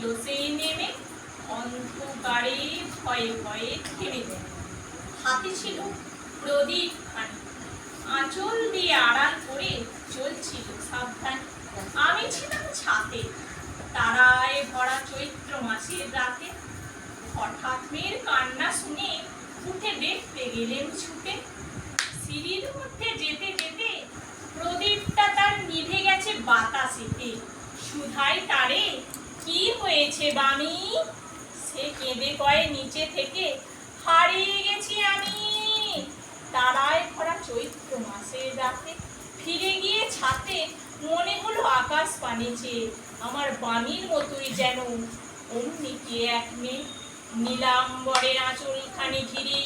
ছিল সেই নেমে, অন্ধকারে ভয়ে ভয়ে থেমে দেয়। হাতে ছিল প্রদীপ খানি, আঁচল দিয়ে আড়াল করে চলছিল সাবধান। আমি ছিলাম ছাতে, তারায় ভরা চৈত্র মাসের রাতে। হঠাৎ মেয়ের কান্না শুনে উঠে দেখতে গেলেন ছুটে। সিঁড়ির মধ্যে যেতে যেতে প্রদীপটা তার নিভে গেছে বাতাসেতে। সুধাই তারে, কি হয়েছে বামি? সে কেঁদে কয়ে নিচে থেকে, হারিয়ে গেছি আমি তারায় ভরা চৈত্র মাসের রাতে। ফিরে গিয়ে ছাতে মনে হলো আকাশ পানে চেয়ে, আমার বামির মতোই যেন অমনি কে এক মেয়ে। নীলাম্বরের আঁচলখানি ঘিরে